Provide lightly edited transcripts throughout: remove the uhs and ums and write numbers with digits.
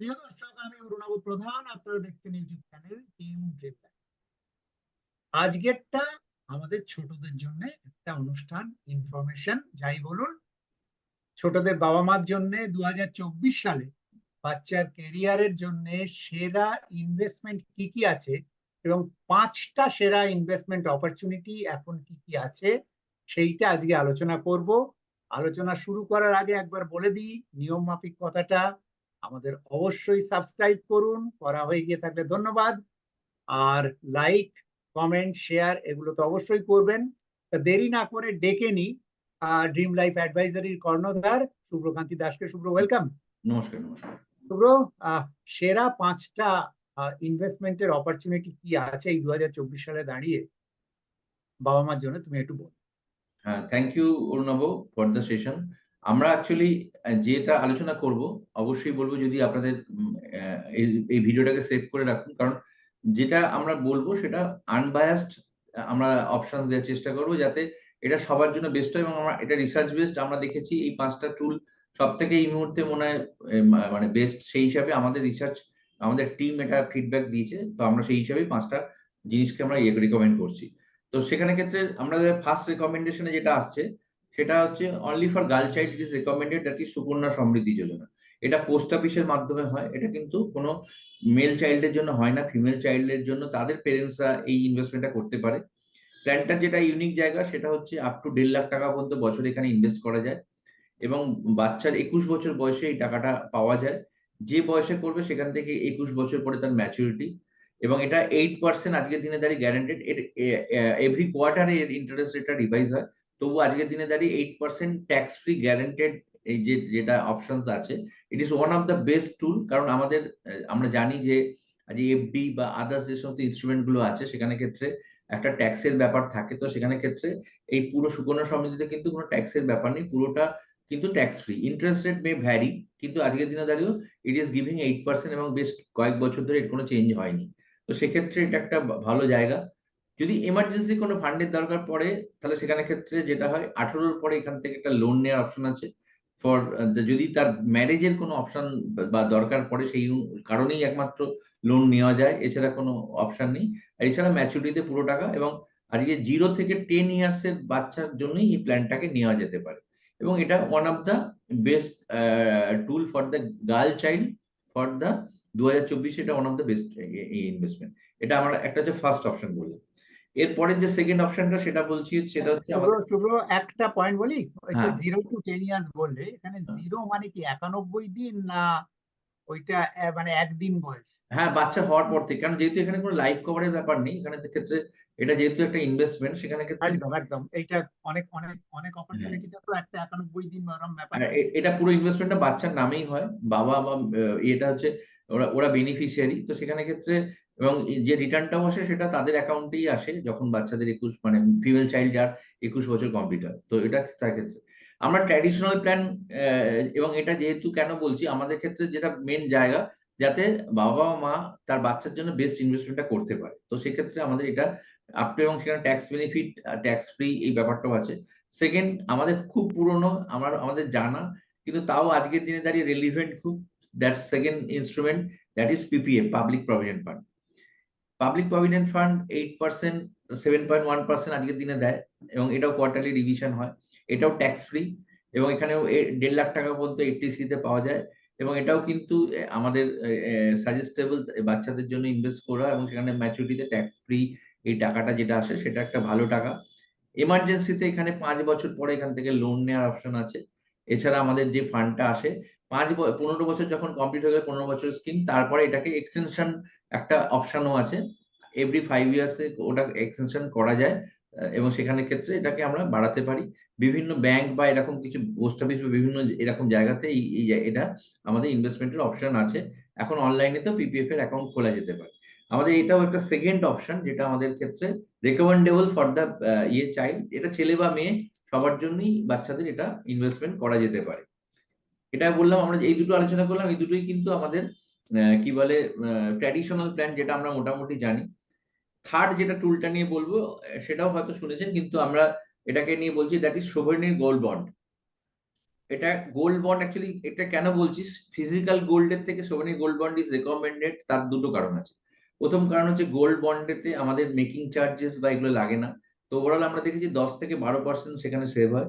প্রিয় দর্শক, আমি অরুণাভ প্রধান। আপনারা দেখছেন YouTube channel Team Dream Life. আজকেরটা আমাদের ছোটদের জন্য একটা অনুষ্ঠান, ইনফরমেশন যাই বলুন। ছোটদের বাবা মার জন্য 2024 সালে বাচ্চার কেরিয়ারের জন্য সেরা ইনভেস্টমেন্ট কি কি আছে এবং 5টা সেরা ইনভেস্টমেন্ট অপরচুনিটি এখন কি কি আছে, সেইটা আজকে আলোচনা করব। আলোচনা শুরু করার আগে একবার বলে দিই নিয়ম মাফিক কথাটা। আমাদের অবশ্যই সাবস্ক্রাইব করুন, করা হয়ে গিয়ে থাকলে ধন্যবাদ। আর লাইক, কমেন্ট, শেয়ার এগুলো তো অবশ্যই করবেন। তা দেরি না করে ডেকে নি ড্রিম লাইফ অ্যাডভাইজারির কর্ণধার শুভ্রকান্তি দাসকে। শুভ্র, ওয়েলকাম। নমস্কার। নমস্কার শুভ্র, সেরা 5টা ইনভেস্টমেন্টের অপরচুনিটি কি আছে এই 2024 সালে দাঁড়িয়ে বাবা মার জন্য, তুমি একটু বল। হ্যাঁ, thank you Arunava for the session. আমরা অ্যাকচুয়ালি যেটা আলোচনা করব, অবশ্যই বলবো যদি আপনাদের এই ভিডিওটাকে সেভ করে রাখুন, কারণ যেটা আমরা বলবো সেটা আনবায়াসড। আমরা অপশন দেওয়ার চেষ্টা করবো যাতে এটা সবার জন্য বেস্ট হয়, এবং আমরা এটা রিসার্চ বেসড। আমরা দেখেছি এই 5টা টুল সব থেকে এই মুহূর্তে মনে হয় মানে বেস্ট। সেই হিসাবে আমাদের রিসার্চ, আমাদের টিম এটা ফিডব্যাক দিয়েছে, তো আমরা সেই হিসাবে 5টা জিনিসকে আমরা রিকমেন্ড করছি। তো সেখানে ক্ষেত্রে আমাদের ফার্স্ট রেকমেন্ডেশনে যেটা আসছে সেটা হচ্ছে only for girl child is recommended, that is Sukanya Samriddhi Yojana. এটা পোস্ট অফিসের মাধ্যমে হয়, এটা কিন্তু কোনো মেল চাইল্ডের জন্য হয় না, ফিমেল চাইল্ডের জন্য তাদের পেরেন্টসরা এই ইনভেস্টমেন্টটা করতে পারে। প্ল্যানটার যেটা ইউনিক জায়গা সেটা হচ্ছে আপ টু 1.5 লাখ টাকা পর্যন্ত বছরে এখানে ইনভেস্ট করা যায়, এবং বাচ্চার 21 বছর বয়সে এই টাকাটা পাওয়া যায়। যে বয়সে করবে সেখান থেকে 21 বছর পরে তার ম্যাচুরিটি, এবং এটা 8% আজকের দিনে দাঁড়িয়ে গ্যারান্টেড। এভরি কোয়ার্টারে এর ইন্টারেস্ট রেটটা রিভাইজ হয়, তবু আজকের দিনে দাঁড়িয়ে 8% ট্যাক্স ফ্রি গ্যারান্টেড। এই যেটা অপশনস আছে, it is one of the best টুল। কারণ আমাদের আমরা জানি যে এফডি বা আদার্স যে সমস্ত ইনস্ট্রুমেন্ট গুলো আছে সেখানে ক্ষেত্রে একটা ট্যাক্সের ব্যাপার থাকে। তো সেখানে ক্ষেত্রে এই পুরো সুকন্যা সমৃদ্ধিতে কিন্তু কোনো ট্যাক্সের ব্যাপার নেই, পুরোটা কিন্তু ট্যাক্স ফ্রি। ইন্টারেস্ট রেট মে ভ্যারি, কিন্তু আজকের দিনে দাঁড়িয়েও ইট ইজ গিভিং 8%, এবং বেশ কয়েক বছর ধরে এর কোনো চেঞ্জ হয়নি। তো সেক্ষেত্রে এটা একটা ভালো জায়গা। যদি এমার্জেন্সি কোনো ফান্ডের দরকার পড়ে, তাহলে সেখানে ক্ষেত্রে যেটা হয় 18-র পরে এখান থেকে একটা লোন নেওয়ার অপশন আছে। ফর যদি তার ম্যারেজের কোনো অপশন বা দরকার পড়ে, সেই কারণেই একমাত্র লোন নেওয়া যায়, এছাড়া কোনো অপশন নেই। আর এছাড়া ম্যাচুরিটিতে পুরো টাকা, এবং আজকে 0 থেকে 10 ইয়ার্স এর বাচ্চার জন্যই এই প্ল্যানটাকে নেওয়া যেতে পারে। এবং এটা one of the best tool for the girl child for the 2024। এটা one of the best investment. এটা আমরা একটা হচ্ছে ফার্স্ট অপশন বললাম। এরপরে যে সেকেন্ড অপশনটা সেটা বলছি, সেটা হচ্ছে শুভ্র, আমাদের। শুভ্র, একটা পয়েন্ট বলি। ওই যে হ্যাঁ, 0 to 10 ইয়ার্স বললে, এখানে জিরো মানে কি 91 দিন না ওইটা মানে একদিন বয়স? হ্যাঁ, বাচ্চা হওয়ার পর থেকে, কারণ যেহেতু এখানে কোনো লাইফ কভারের ব্যাপার নেই, এখানে ক্ষেত্রে এটা যেহেতু একটা ইনভেস্টমেন্ট, সেখানে ক্ষেত্রে একদম একদম, এইটা অনেক অনেক অনেক হ্যাঁ, অপরচুনিটিতে তো একটা 91 দিন বা ওরকম ব্যাপার আর থাকে। এটা পুরো ইনভেস্টমেন্টটা বাচ্চার নামেই হয়, বাবা বা এটা হচ্ছে ওরা ওরা বেনিফিশিয়ারি। তো সেখানে ক্ষেত্রে এবং যে রিটার্নটাও আসে সেটা তাদের অ্যাকাউন্টেই আসে যখন বাচ্চাদের 21 মানে ফিমেল চাইল্ড যার 21 বছর কমপ্লিট হয়। তো এটা তার ক্ষেত্রে আমরা ট্র্যাডিশনাল প্ল্যান, এবং এটা যেহেতু কেন বলছি, আমাদের ক্ষেত্রে যেটা মেন জায়গা যাতে বাবা মা তার বাচ্চার জন্য বেস্ট ইনভেস্টমেন্টটা করতে পারে। তো সেক্ষেত্রে আমাদের এটা আপ টু, এবং সেখানে ট্যাক্স বেনিফিট, ট্যাক্স ফ্রি এই ব্যাপারটাও আছে। সেকেন্ড, আমাদের খুব পুরনো, আমাদের জানা, কিন্তু তাও আজকের দিনে দাঁড়িয়ে রেলিভেন্ট খুব, that second instrument, that is PPF, public provident fund. Public provident fund 8%, 7.1% আজকের দিনে দেয়, এবং এটাও কোয়ার্টারলি রিভিশন হয়। এটাও ট্যাক্স ফ্রি, এবং এখানেও 1.5 লাখ টাকা পর্যন্ত এফটিসি তে পাওয়া যায়। এবং এটাও কিন্তু আমাদের সাজেস্টেবল বাচ্চাদের জন্য ইনভেস্ট করা, এবং সেখানে ম্যাচুরিটিতে ট্যাক্স ফ্রি এই টাকাটা যেটা আসে সেটা একটা ভালো টাকা। এমার্জেন্সিতে এখানে 5 বছর পরে এখান থেকে লোন নেওয়ার অপশন আছে। এছাড়া আমাদের যে ফান্ডটা আসে 15 বছর যখন কমপ্লিট হয়ে গেলে 15 বছরের স্কিম, তারপরে এটাকে এক্সটেনশন একটা অপশনও আছে। এভরি 5 ইয়ার্সে ওটা এক্সটেনশন করা যায়, এবং সেখানে ক্ষেত্রে এটাকে আমরা বাড়াতে পারি। বিভিন্ন ব্যাংক বা এরকম কিছু পোস্ট অফিস বা বিভিন্ন এরকম জায়গাতে এটা আমাদের ইনভেস্টমেন্টের অপশন আছে। এখন অনলাইনে তো পিপিএফ এর অ্যাকাউন্ট খোলা যেতে পারে। আমাদের এটাও একটা সেকেন্ড অপশন, যেটা আমাদের ক্ষেত্রে রেকমেন্ডেবল ফর দ্য চাইল্ড। এটা ছেলে বা মেয়ে সবার জন্যই, বাচ্চাদের এটা ইনভেস্টমেন্ট করা যেতে পারে। এটা বললাম, আমরা এই দুটো আলোচনা করলাম, এই দুটোই কিন্তু আমাদের কি বলে ট্র্যাডিশনাল প্ল্যান, যেটা আমরা মোটামুটি জানি। থার্ড যেটা টুলটা নিয়ে বলবো, সেটাও হয়তো শুনেছেন, কিন্তু আমরা এটাকে নিয়ে বলছি, দ্যাট ইজ সোভরেনিন গোল্ড বন্ড। এটা গোল্ড বন্ড অ্যাকচুয়ালি এটা কেন বলছিস, ফিজিক্যাল গোল্ডের থেকে সোভেনির গোল্ড বন্ড ইজ রেকমেন্ডেড, তার দুটো কারণ আছে। প্রথম কারণ হচ্ছে গোল্ড বন্ডেতে আমাদের মেকিং চার্জেস বা এগুলো লাগে না। তো ওভারঅল আমরা দেখেছি 10 থেকে 12% সেখানে সেভ হয়।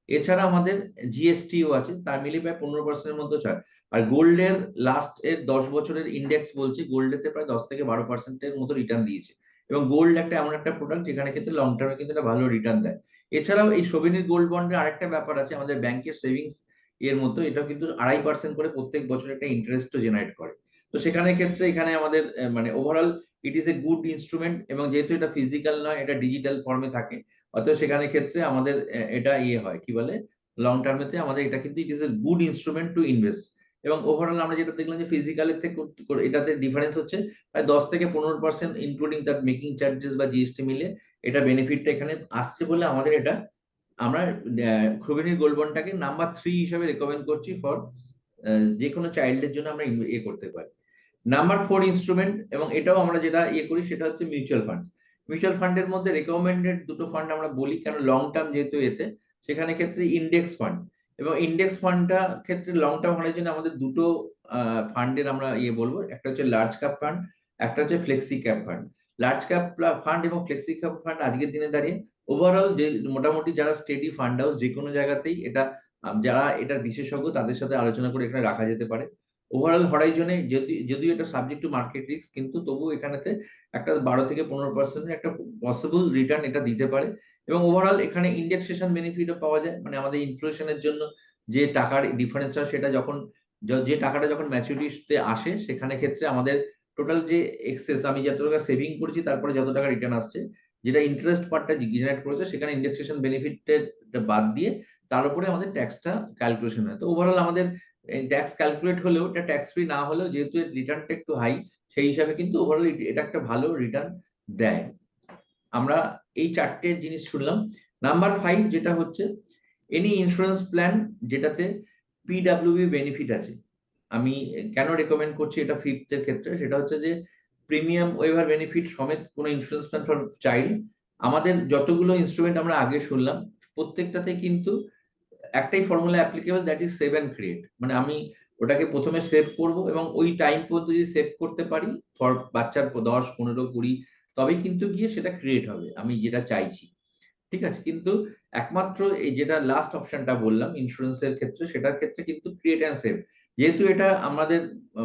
এছাড়া আমাদের জিএসটিও আছে, তার মিলিয়ে প্রায় 15% এর মতো ছাড়। আর গোল্ডের লাস্ট এর 10 বছরের ইন্ডেক্স বলছে গোল্ডেতে প্রায় 10 থেকে 12% এর মতো রিটার্ন দিয়েছে। এবং গোল্ড একটা এমন একটা প্রোডাক্ট যেখানে ক্ষেত্রে লং টার্মে কিন্তু একটা ভালো রিটার্ন দেয়। এছাড়াও এই সোভেনির গোল্ড বন্ডের আরেকটা ব্যাপার আছে, আমাদের ব্যাংকের সেভিংস এর মতো এটা কিন্তু 2.5% করে প্রত্যেক বছর একটা ইন্টারেস্টও জেনারেট করে। তো সেখানে ক্ষেত্রে এখানে আমাদের মানে overall it is a good instrument, এবং যেহেতু এটা ফিজিক্যাল নয়, এটা ডিজিটাল ফর্মে থাকে, অতএব সেখানে ক্ষেত্রে আমাদের এটা হয় কি বলে, লং টার্মেতে আমাদের এটা কিন্তু it is a good instrument to invest. এবং ওভারঅল আমরা যেটা দেখলাম যে ফিজিক্যালের থেকে এটাতে ডিফারেন্স হচ্ছে প্রায় 10 থেকে 15% ইনক্লুডিং তার মেকিং চার্জেস বা জিএসটি মিলে এটা বেনিফিটটা এখানে আসছে বলে আমাদের এটা, আমরা সোভেনির গোল্ড বন্ডটাকে নাম্বার 3 হিসেবে রেকমেন্ড করছি ফর যে কোনো চাইল্ডের জন্য আমরা করতে পারি। নাম্বার 4 ইনস্ট্রুমেন্ট, এবং এটাও আমরা যেটা করি সেটা হচ্ছে মিউচুয়াল ফান্ড। মিউচুয়াল ফান্ডের মধ্যে রেকমেন্ডেড দুটো ফান্ড আমরা বলি, কেন লং টার্ম যেহেতু এতে, সেখানে ক্ষেত্রে ইন্ডেক্স ফান্ড। এবং ইন্ডেক্স ফান্ডটা ক্ষেত্রে লং টার্ম হওয়ার জন্য আমাদের দুটো ফান্ডের আমরা বলবো, একটা হচ্ছে লার্জ ক্যাপ ফান্ড, একটা হচ্ছে flexi cap fund. Large cap fund এবং ফ্লেক্সি ক্যাপ ফান্ড আজকের দিনে দাঁড়িয়ে ওভারঅল যে মোটামুটি যারা স্টেডি ফান্ড হাউস যে কোনো জায়গাতেই এটা যারা এটার বিশেষজ্ঞ তাদের সাথে আলোচনা করে এখানে রাখা যেতে পারে। ওভারঅল হরাইজনে যদিও এটা সাবজেক্ট টু মার্কেট রিস্ক, কিন্তু তবুও এখানেতে একটা 12 থেকে 15% এর একটা পসিবল রিটার্ন এটা দিতে পারে। এবং ওভারঅল এখানে ইন্ডেক্সেশন বেনিফিটও পাওয়া যায়, মানে আমাদের ইনফ্লেশনের জন্য যে টাকার ডিফারেন্স হয় সেটা যখন যে টাকাটা যখন ম্যাচুরিটিতে আসে, সেখানে ক্ষেত্রে আমাদের টোটাল যে এক্সেস আমি যত টাকা সেভিং করেছি তারপরে যত টাকা রিটার্ন আসছে, যেটা ইন্টারেস্ট পার্টটা জেনারেট করেছে, সেখানে ইন্ডেক্সেশন বেনিফিটের বাদ দিয়ে তার উপরে আমাদের ট্যাক্সটা ক্যালকুলেশন হয়। তো ওভারঅল আমাদের ট্যাক্স ক্যালকুলেট হলেও এটা ট্যাক্স ফ্রি না হলেও যেহেতু এর রিটার্নটা একটু হাই, সেই হিসাবে কিন্তু ওভারঅল এটা একটা ভালো রিটার্ন দেয়। আমরা এই 4টে জিনিস শুনলাম। নাম্বার 5 যেটা হচ্ছে এনি ইন্স্যুরেন্স প্ল্যান যেটাতে পিডব্লিউবি বেনিফিট আছে। আমি কেন রেকমেন্ড করছি এটা 5th এর ক্ষেত্রে, সেটা হচ্ছে যে প্রিমিয়াম ওয়েভার বেনিফিট সমেত কোন ইন্স্যুরেন্স প্ল্যান ফর চাইল্ড, আমাদের যতগুলো ইনস্ট্রুমেন্ট আমরা আগে শুনলাম প্রত্যেকটাতে কিন্তু একটাই formula applicable, that is save and create. মানে আমি ওটাকে প্রথমে সেভ করব এবং ওই টাইম পর্যন্ত যদি সেভ করতে পারি ফর বাচ্চার 10, 15, 20, তবেই কিন্তু গিয়ে সেটা ক্রিয়েট হবে আমি যেটা চাইছি। ঠিক আছে? কিন্তু একমাত্র এই যেটা লাস্ট অপশনটা বললাম ইন্স্যুরেন্স এর ক্ষেত্রে, সেটার ক্ষেত্রে কিন্তু ক্রিয়েট এন্ড সেভ, যেহেতু এটা আমাদের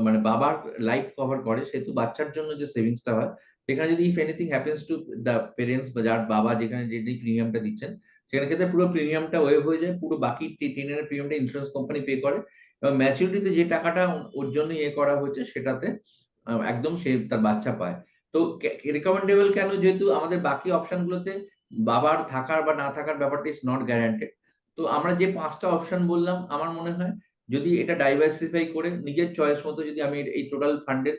মানে বাবার লাইফ কভার করে, সেহেতু বাচ্চার জন্য যে সেভিংসটা হয়, সেখানে যদি if anything happens to the parents বা যার বাবা যেখানে যে প্রিমিয়ামটা দিচ্ছেন, সেখানে ক্ষেত্রে পুরো প্রিমিয়ামটা ওয়েভ হয়ে যায়, পুরো বাকি 10 এর প্রিমিয়ামটা ইন্স্যুরেন্স কোম্পানি পে করে, এবং ম্যাচুরিটিতে যে টাকাটা ওর জন্য করা হয়েছে সেটাতে একদম সে তার বাচ্চা পায়। তো রিকমেন্ডেবল কেন? যেহেতু আমাদের বাকি অপশন গুলোতে বাবার থাকার বা না থাকার ব্যাপারটা ইজ নট গ্যারান্টেড। তো আমরা যে 5টা অপশন বললাম, আমার মনে হয় যদি এটা ডাইভার্সিফাই করে নিজের চয়েস মতো যদি আমি এই টোটাল ফান্ডের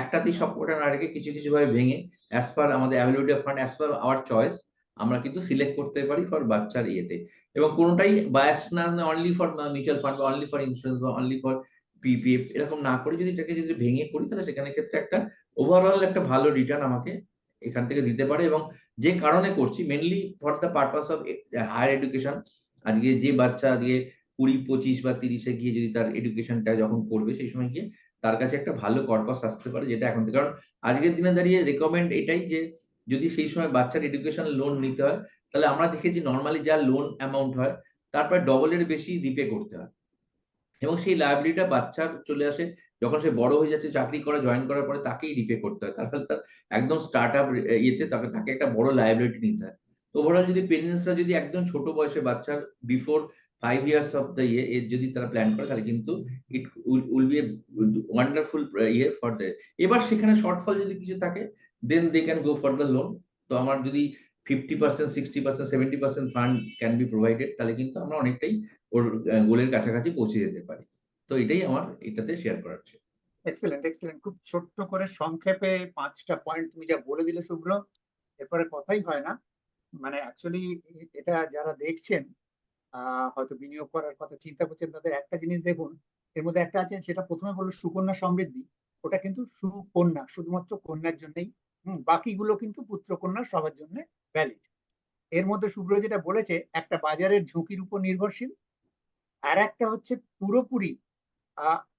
একটাতেই সবকটা না রেখে কিছু, কিছু ভাবে ভেঙে অ্যাজ পার আমাদের availability of fund, as per our choice আমরা কিন্তু সিলেক্ট করতে পারি ফর বাচ্চার এবং কোনটাই বায়াস না অনলি ফর মিউচুয়াল ফান্ড বা অনলি ফর ইন্স্যুরেন্স বা অনলি ফর পিপিএফ এরকম না করে যদি এটাকে যদি ভেঙে করি, তাহলে সেখানে ক্ষেত্রে একটা ওভারঅল একটা ভালো রিটার্ন আমাকে এখান থেকে দিতে পারে। এবং যে কারণে করছি mainly for the purpose of higher education. আজকে যে বাচ্চা আজকে 20, 25 বা 30 এ গিয়ে যদি তার এডুকেশনটা যখন করবে, সেই সময় গিয়ে তার কাছে একটা ভালো কর্পাস আসতে পারে, যেটা এখন থেকে, কারণ আজকের দিনে দাঁড়িয়ে রেকমেন্ড এটাই যে যদি সেই সময় বাচ্চার এডুকেশন লোন নিতে হয়, তাহলে আমরা দেখেছি নরমালি যা লোন অ্যামাউন্ট হয় তারপর ডবল এর বেশি রিপে করতে হয়, এবং সেই লায়াবিলিটিটা বাচ্চার চলে আসে যখন সে বড় হয়ে যাচ্ছে, চাকরি করা জয়েন করার পরে তাকেই রিপে করতে হয়। তার ফলে তার একদম স্টার্টআপ তাকে একটা বড় লায়াবিলিটি নিতে হয়। তো ওভারঅল যদি পেরেন্টসরা যদি একদম ছোট বয়সে বাচ্চার বিফোর 5 ইয়ার্স অফ দ্য এর যদি তারা প্ল্যান করে, তাহলে কিন্তু it will be a wonderful for the. এবার সেখানে শর্টফল যদি কিছু থাকে, then they can go for the loan. তো আমার যদি 50%, 60%, 70% ফান্ড ক্যান বি প্রোভাইডেড, তাহলে কিন্তু আমরা অনেকটাই ওর গোলের কাছাকাছি পৌঁছে যেতে পারি। তো এটাই আমার এটাতে শেয়ার করার ছিল। Excellent, excellent. খুব ছোট্ট করে সংক্ষেপে 5টা পয়েন্ট তুমি যা বলে দিলে শুভ্র, এরপরে কথাই হয় না। মানে অ্যাকচুয়ালি এটা যারা দেখছেন হয়তো বিনিয়োগ করার কথা চিন্তা করছেন, তাদের একটা জিনিস দেখুন, এর মধ্যে একটা আছে, সেটা প্রথমে বললো সুকন্যা সমৃদ্ধি। ওটা কিন্তু সুকন্যা, শুধুমাত্র কন্যার জন্যই। বাকিগুলো কিন্তু পুত্র কন্যা সবার জন্য ভ্যালিড। এর মধ্যে শুভ্র যেটা বলেছে, একটা বাজারের ঝুঁকির উপর নির্ভরশীল, আর একটা হচ্ছে পুরোপুরি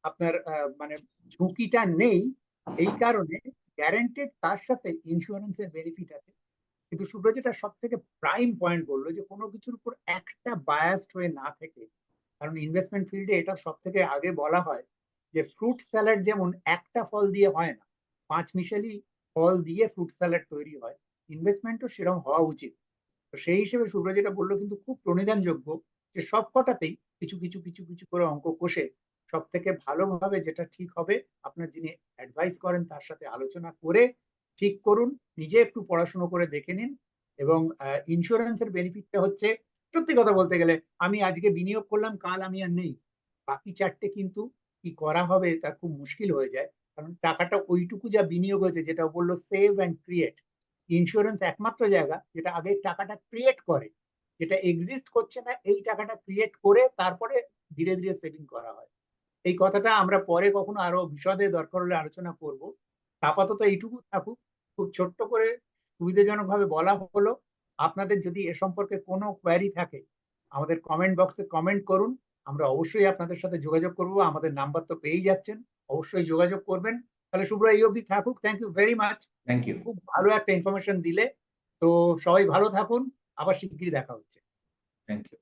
আপনার মানে ঝুঁকিটা নেই, এই কারণে গ্যারান্টেড তার সাথে ইন্স্যুরেন্সের বেনিফিট আছে। কিন্তু সুব্রত যেটা সব থেকে প্রাইম পয়েন্ট বললো যে কোনো কিছুর উপর একটা বায়াসড হয়ে না থেকে, কারণ ইনভেস্টমেন্ট ফিল্ডে এটা সব থেকে আগে বলা হয় যে ফ্রুট স্যালাড যেমন একটা ফল দিয়ে হয় না, 5 মিশালি ফল দিয়ে ফ্রুট স্যালাড তৈরি হয়, ইনভেস্টমেন্টও সেরকম হওয়া উচিত। তো সেই হিসেবে শুভ্র যেটা বললো কিন্তু খুব প্রণিধানযোগ্য, যে সব কটাতেই কিছু কিছু কিছু কিছু করে অঙ্ক কষে সব থেকে ভালোভাবে যেটা ঠিক হবে আপনার যিনি অ্যাডভাইস করেন তার সাথে আলোচনা করে ঠিক করুন, নিজে একটু পড়াশুনো করে দেখে নিন। এবং ইন্স্যুরেন্সের বেনিফিটটা হচ্ছে, সত্যি কথা বলতে গেলে আমি আজকে বিনিয়োগ করলাম, কাল আমি আর নেই, বাকি 4টে কিন্তু কি করা হবে তা খুব মুশকিল হয়ে যায়, কারণ টাকাটা ওইটুকু যা বিনিয়োগ হয়েছে, যেটা বললো সেভ অ্যান্ড ক্রিয়েট, ইন্স্যুরেন্স একমাত্র জায়গা যেটা আগে টাকাটা ক্রিয়েট করে, যেটা এক্সিস্ট করছে না এই টাকাটা ক্রিয়েট করে তারপরে ধীরে ধীরে সেভিং করা হয়। এই কথাটা আমরা পরে কখনো আরো বিশদে দরকার হলে আলোচনা করব। আপাতত এইটুকু থাকুক, খুব ছোট্ট করে সুবিধাজনক ভাবে বলা হলো। আপনাদের যদি এ সম্পর্কে কোনো কোয়ারি থাকে আমাদের কমেন্ট বক্সে কমেন্ট করুন, আমরা অবশ্যই আপনাদের সাথে যোগাযোগ করব, আমাদের নাম্বার তো পেয়েই যাচ্ছেন, অবশ্যই যোগাযোগ করবেন। তাহলে শুভ্র এই অবধি থাকুক, thank you very much, thank you. খুব ভালো একটা ইনফরমেশন দিলে। তো সবাই ভালো থাকুন, আবার শিগগিরই দেখা হচ্ছে। Thank you.